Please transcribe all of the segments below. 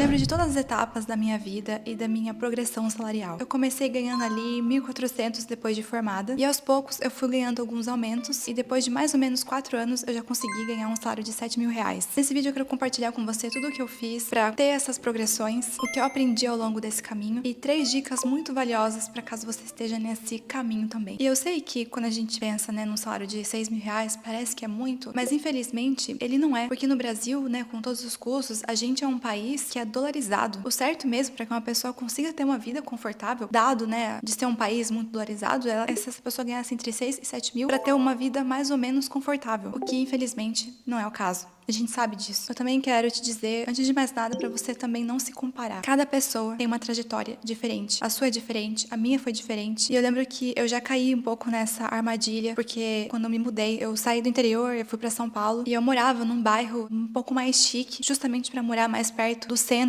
lembro de todas as etapas da minha vida e da minha progressão salarial. Eu comecei ganhando ali 1.400 depois de formada, e aos poucos eu fui ganhando alguns aumentos, e depois de mais ou menos 4 anos eu já consegui ganhar um salário de 7.000 reais. Nesse vídeo eu quero compartilhar com você tudo o que eu fiz pra ter essas progressões, o que eu aprendi ao longo desse caminho, e 3 dicas muito valiosas pra caso você esteja nesse caminho também. E eu sei que quando a gente pensa, num salário de 6.000 reais, parece que é muito, mas infelizmente ele não é, porque no Brasil, com todos os custos, a gente é um país que é dolarizado. O certo mesmo para que uma pessoa consiga ter uma vida confortável, dado, de ser um país muito dolarizado, é se essa pessoa ganhasse entre 6 e 7 mil para ter uma vida mais ou menos confortável, o que infelizmente não é o caso. A gente sabe disso. Eu também quero te dizer, antes de mais nada, pra você também não se comparar. Cada pessoa tem uma trajetória diferente. A sua é diferente, a minha foi diferente. E eu lembro que eu já caí um pouco nessa armadilha, porque quando eu me mudei, eu saí do interior, eu fui pra São Paulo, e eu morava num bairro um pouco mais chique, justamente pra morar mais perto do centro,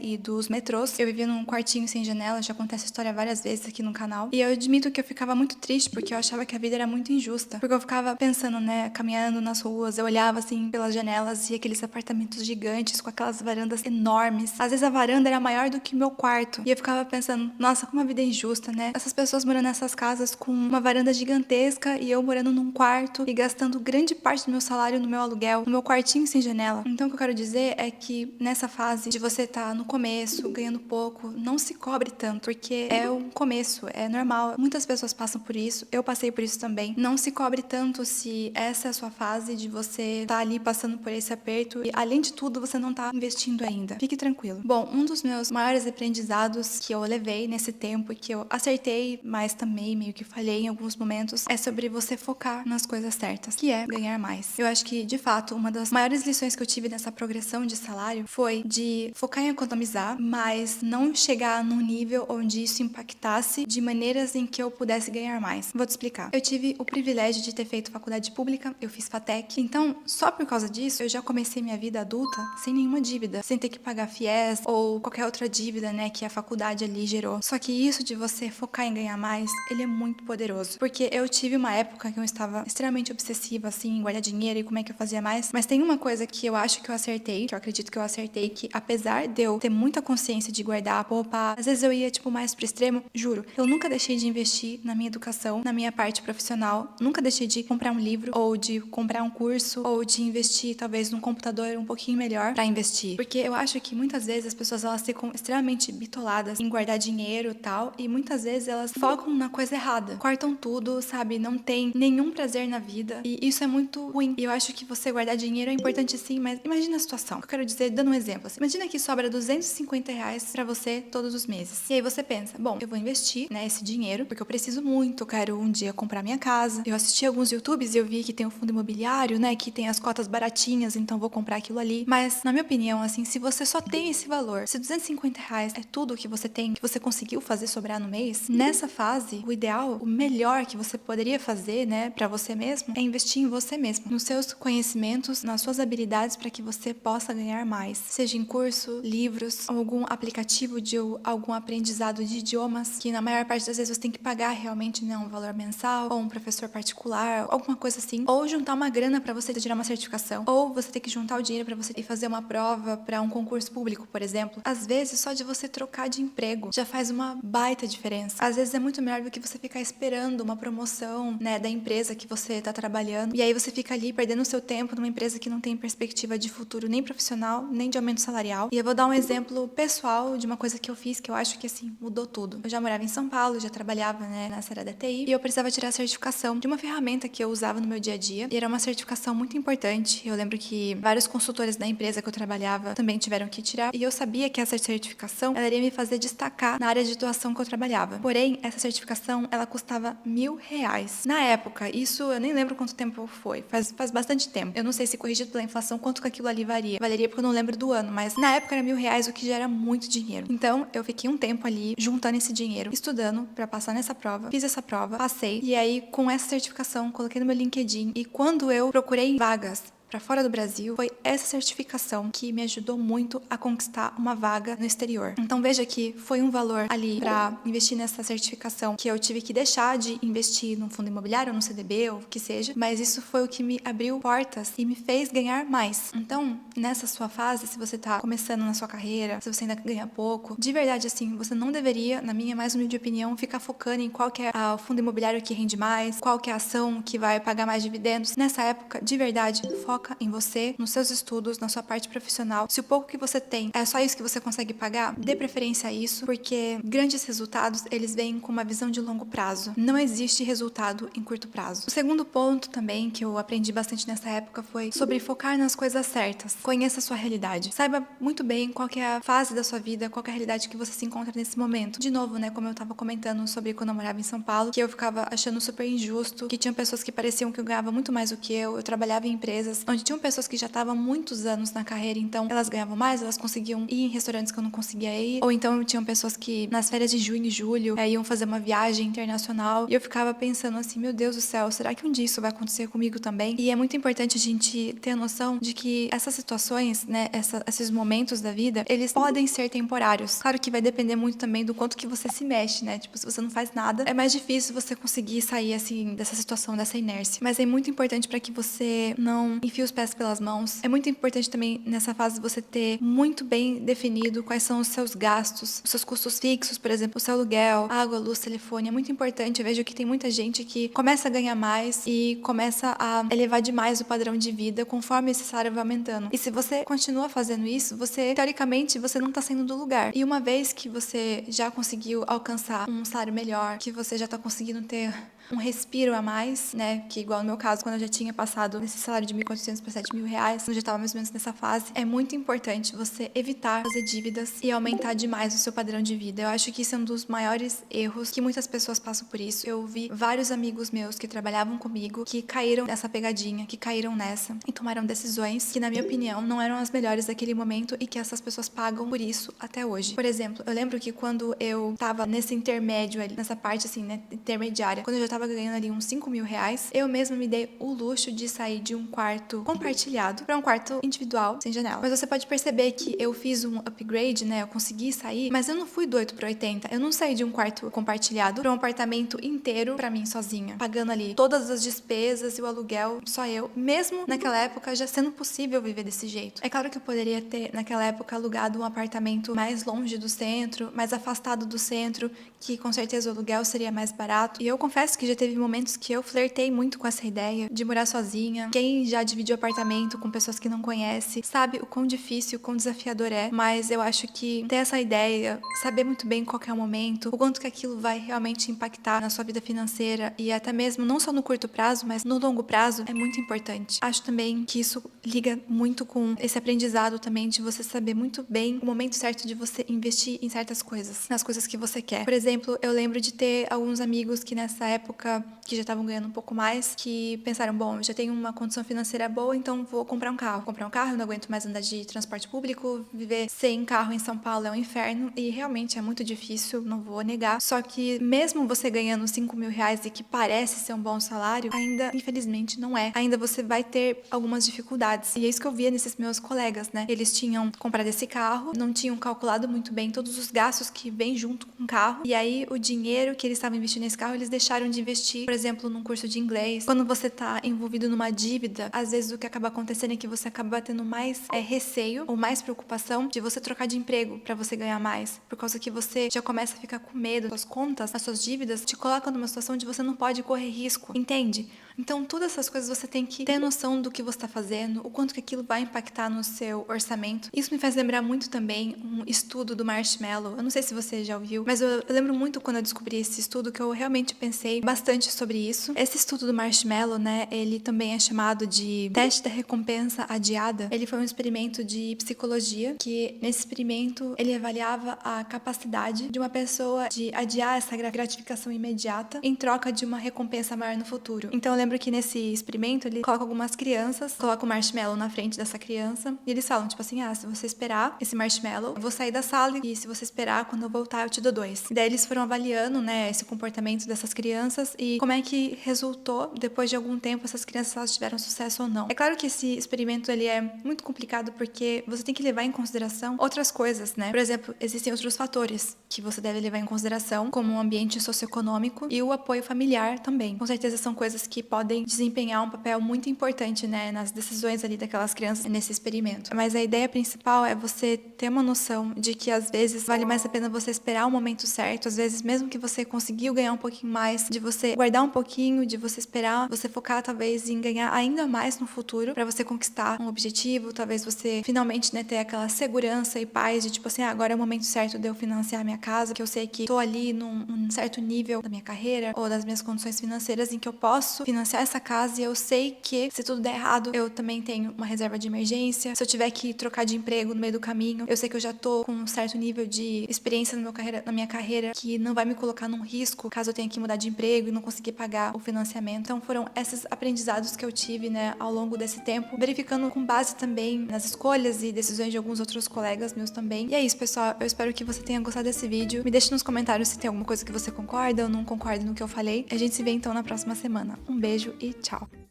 e dos metrôs. Eu vivia num quartinho sem janela, já contei essa história várias vezes aqui no canal. E eu admito que eu ficava muito triste, porque eu achava que a vida era muito injusta. Porque eu ficava pensando, caminhando nas ruas, eu olhava assim pelas janelas, e aqueles apartamentos gigantes com aquelas varandas enormes. Às vezes a varanda era maior do que meu quarto. E eu ficava pensando, nossa, como a vida é injusta, Essas pessoas morando nessas casas com uma varanda gigantesca e eu morando num quarto e gastando grande parte do meu salário no meu aluguel, no meu quartinho sem janela. Então o que eu quero dizer é que nessa fase de você estar no começo, ganhando pouco, não se cobre tanto, porque é um começo, é normal. Muitas pessoas passam por isso, eu passei por isso também. Não se cobre tanto se essa é a sua fase de você estar ali passando por esse aperto e, além de tudo, você não tá investindo ainda. Fique tranquilo. Bom, um dos meus maiores aprendizados que eu levei nesse tempo e que eu acertei, mas também meio que falhei em alguns momentos, é sobre você focar nas coisas certas, que é ganhar mais. Eu acho que, de fato, uma das maiores lições que eu tive nessa progressão de salário foi de focar em economizar, mas não chegar num nível onde isso impactasse de maneiras em que eu pudesse ganhar mais. Vou te explicar. Eu tive o privilégio de ter feito faculdade pública, eu fiz FATEC, então, só por causa disso, eu já comecei minha vida adulta sem nenhuma dívida, sem ter que pagar FIES ou qualquer outra dívida, que a faculdade ali gerou. Só que isso de você focar em ganhar mais, ele é muito poderoso. Porque eu tive uma época que eu estava extremamente obsessiva, assim, em guardar dinheiro e como é que eu fazia mais. Mas tem uma coisa que eu acho que eu acertei, que eu acredito que eu acertei, que apesar de eu ter muita consciência de guardar, poupar, às vezes eu ia, mais pro extremo, juro, eu nunca deixei de investir na minha educação, na minha parte profissional, nunca deixei de comprar um livro, ou de comprar um curso, ou de investir, talvez, num computador um pouquinho melhor pra investir. Porque eu acho que muitas vezes as pessoas elas ficam extremamente bitoladas em guardar dinheiro e tal, e muitas vezes elas focam na coisa errada. Cortam tudo, sabe? Não tem nenhum prazer na vida. E isso é muito ruim. E eu acho que você guardar dinheiro é importante sim, mas imagina a situação. Eu quero dizer, dando um exemplo. Assim, imagina que sobra 250 reais pra você todos os meses. E aí você pensa, bom, eu vou investir, esse dinheiro, porque eu preciso muito, eu quero um dia comprar minha casa. Eu assisti alguns YouTubes e eu vi que tem um fundo imobiliário, que tem as cotas baratinhas, então vou comprar aquilo ali. Mas, na minha opinião, assim, se você só tem esse valor, se 250 reais é tudo que você tem, que você conseguiu fazer sobrar no mês, nessa fase, o ideal, o melhor que você poderia fazer, pra você mesmo, é investir em você mesmo, nos seus conhecimentos, nas suas habilidades para que você possa ganhar mais. Seja em curso, livros, algum aplicativo de algum aprendizado de idiomas, que na maior parte das vezes você tem que pagar realmente, um valor mensal, ou um professor particular, alguma coisa assim, ou juntar uma grana para você tirar uma certificação, ou você ter que juntar o dinheiro para você ir fazer uma prova para um concurso público, por exemplo. Às vezes, só de você trocar de emprego já faz uma baita diferença. Às vezes é muito melhor do que você ficar esperando uma promoção, da empresa que você tá trabalhando, e aí você fica ali perdendo o seu tempo numa empresa que não tem perspectiva de futuro nem profissional, nem de aumento salarial. E eu vou dar um exemplo pessoal de uma coisa que eu fiz que eu acho que, assim, mudou tudo. Eu já morava em São Paulo, já trabalhava, nessa área da TI, e eu precisava tirar a certificação de uma ferramenta que eu usava no meu dia a dia, e era uma certificação muito importante. Eu lembro que vários consultores da empresa que eu trabalhava também tiveram que tirar, e eu sabia que essa certificação, ela iria me fazer destacar na área de atuação que eu trabalhava. Porém, essa certificação, ela custava R$ 1.000. Na época, isso eu nem lembro quanto tempo foi, faz bastante tempo. Eu não sei se corrigido pela inflação quanto que aquilo ali valeria porque eu não lembro do ano, mas na época era R$ 1.000, o que já era muito dinheiro. Então, eu fiquei um tempo ali juntando esse dinheiro, estudando pra passar nessa prova, fiz essa prova, passei, e aí com essa certificação, coloquei no meu LinkedIn, e quando eu procurei vagas para fora do Brasil, foi essa certificação que me ajudou muito a conquistar uma vaga no exterior. Então veja que foi um valor ali para investir nessa certificação que eu tive que deixar de investir num fundo imobiliário, num CDB ou o que seja, mas isso foi o que me abriu portas e me fez ganhar mais. Então, nessa sua fase, se você tá começando na sua carreira, se você ainda ganha pouco, de verdade assim, você não deveria, na minha mais humilde opinião, ficar focando em qual que é o fundo imobiliário que rende mais, qual que é a ação que vai pagar mais dividendos. Nessa época, de verdade, foca em você, nos seus estudos, na sua parte profissional. Se o pouco que você tem é só isso que você consegue pagar, dê preferência a isso, porque grandes resultados, eles vêm com uma visão de longo prazo. Não existe resultado em curto prazo. O segundo ponto também que eu aprendi bastante nessa época foi sobre focar nas coisas certas. Conheça a sua realidade. Saiba muito bem qual que é a fase da sua vida, qual que é a realidade que você se encontra nesse momento. De novo, né, como eu tava comentando sobre quando eu morava em São Paulo, que eu ficava achando super injusto, que tinham pessoas que pareciam que eu ganhava muito mais do que eu trabalhava em empresas onde tinham pessoas que já estavam muitos anos na carreira, então elas ganhavam mais, elas conseguiam ir em restaurantes que eu não conseguia ir, ou então tinham pessoas que nas férias de junho e julho iam fazer uma viagem internacional, e eu ficava pensando assim, meu Deus do céu, será que um dia isso vai acontecer comigo também? E é muito importante a gente ter a noção de que essas situações, né, esses momentos da vida, eles podem ser temporários. Claro que vai depender muito também do quanto que você se mexe, né? Tipo, se você não faz nada, é mais difícil você conseguir sair assim dessa situação, dessa inércia. Mas é muito importante para que você não enfie os pés pelas mãos. É muito importante também nessa fase você ter muito bem definido quais são os seus gastos, os seus custos fixos, por exemplo, o seu aluguel, água, luz, telefone. É muito importante. Eu vejo que tem muita gente que começa a ganhar mais e começa a elevar demais o padrão de vida conforme esse salário vai aumentando. E se você continua fazendo isso, você, teoricamente, você não está saindo do lugar. E uma vez que você já conseguiu alcançar um salário melhor, que você já está conseguindo ter um respiro a mais, né? Que igual no meu caso, quando eu já tinha passado desse salário de 1.400 para 7.000 reais, quando eu já estava mais ou menos nessa fase, é muito importante você evitar fazer dívidas e aumentar demais o seu padrão de vida. Eu acho que isso é um dos maiores erros que muitas pessoas passam por isso. Eu vi vários amigos meus que trabalhavam comigo que caíram nessa pegadinha, que caíram nessa e tomaram decisões que, na minha opinião, não eram as melhores daquele momento e que essas pessoas pagam por isso até hoje. Por exemplo, eu lembro que quando eu tava nesse intermédio ali, nessa parte assim, né, intermediária, quando eu já tava ganhando ali uns 5.000 reais, eu mesma me dei o luxo de sair de um quarto compartilhado para um quarto individual, sem janela. Mas você pode perceber que eu fiz um upgrade, né? Eu consegui sair, mas eu não fui do 8 para 80. Eu não saí de um quarto compartilhado para um apartamento inteiro para mim sozinha, pagando ali todas as despesas e o aluguel, só eu, mesmo naquela época já sendo possível viver desse jeito. É claro que eu poderia ter, naquela época, alugado um apartamento mais longe do centro, mais afastado do centro, que com certeza o aluguel seria mais barato. E eu confesso que já teve momentos que eu flertei muito com essa ideia de morar sozinha. Quem já dividiu apartamento com pessoas que não conhece, sabe o quão difícil, o quão desafiador é. Mas eu acho que ter essa ideia, saber muito bem qual que é o momento, o quanto que aquilo vai realmente impactar na sua vida financeira e até mesmo não só no curto prazo, mas no longo prazo, é muito importante. Acho também que isso liga muito com esse aprendizado também de você saber muito bem o momento certo de você investir em certas coisas, nas coisas que você quer. Por exemplo, eu lembro de ter alguns amigos que nessa época, que já estavam ganhando um pouco mais, que pensaram, bom, eu já tenho uma condição financeira boa, então vou comprar um carro. Comprar um carro, eu não aguento mais andar de transporte público, viver sem carro em São Paulo é um inferno, e realmente é muito difícil, não vou negar. Só que mesmo você ganhando 5.000 reais e que parece ser um bom salário, ainda, infelizmente, não é. Ainda você vai ter algumas dificuldades. E é isso que eu via nesses meus colegas, né? Eles tinham comprado esse carro, não tinham calculado muito bem todos os gastos que vêm junto com o carro, e aí o dinheiro que eles estavam investindo nesse carro, eles deixaram de investir, por exemplo, num curso de inglês. Quando você tá envolvido numa dívida, às vezes o que acaba acontecendo é que você acaba tendo mais receio ou mais preocupação de você trocar de emprego para você ganhar mais, por causa que você já começa a ficar com medo. Suas contas, as suas dívidas te colocam numa situação de você não pode correr risco, entende? Então, todas essas coisas você tem que ter noção do que você está fazendo, o quanto que aquilo vai impactar no seu orçamento. Isso me faz lembrar muito também um estudo do Marshmallow. Eu não sei se você já ouviu, mas eu lembro muito quando eu descobri esse estudo que eu realmente pensei bastante sobre isso. Esse estudo do Marshmallow, né, ele também é chamado de teste da recompensa adiada. Ele foi um experimento de psicologia que, nesse experimento, ele avaliava a capacidade de uma pessoa de adiar essa gratificação imediata em troca de uma recompensa maior no futuro. Então, eu lembro que nesse experimento ele coloca algumas crianças, coloca o marshmallow na frente dessa criança e eles falam, tipo assim, se você esperar esse marshmallow, eu vou sair da sala e se você esperar, quando eu voltar, eu te dou 2. E daí eles foram avaliando, né, esse comportamento dessas crianças e como é que resultou, depois de algum tempo, essas crianças elas tiveram sucesso ou não. É claro que esse experimento ele é muito complicado porque você tem que levar em consideração outras coisas, né? Por exemplo, existem outros fatores que você deve levar em consideração, como o ambiente socioeconômico e o apoio familiar também. Com certeza são coisas que podem desempenhar um papel muito importante, né, nas decisões ali daquelas crianças nesse experimento. Mas a ideia principal é você ter uma noção de que às vezes vale mais a pena você esperar o momento certo, às vezes mesmo que você conseguiu ganhar um pouquinho mais, de você guardar um pouquinho, de você esperar, você focar talvez em ganhar ainda mais no futuro para você conquistar um objetivo, talvez você finalmente, né, ter aquela segurança e paz de tipo assim, agora é o momento certo de eu financiar minha casa, que eu sei que tô ali num certo nível da minha carreira ou das minhas condições financeiras em que eu posso financiar essa casa e eu sei que se tudo der errado, eu também tenho uma reserva de emergência. Se eu tiver que trocar de emprego no meio do caminho, eu sei que eu já tô com um certo nível de experiência na minha carreira que não vai me colocar num risco caso eu tenha que mudar de emprego e não conseguir pagar o financiamento. Então foram esses aprendizados que eu tive, né, ao longo desse tempo, verificando com base também nas escolhas e decisões de alguns outros colegas meus também. E é isso, pessoal. Eu espero que você tenha gostado desse vídeo. Me deixe nos comentários se tem alguma coisa que você concorda ou não concorda no que eu falei. A gente se vê então na próxima semana. Um beijo e tchau!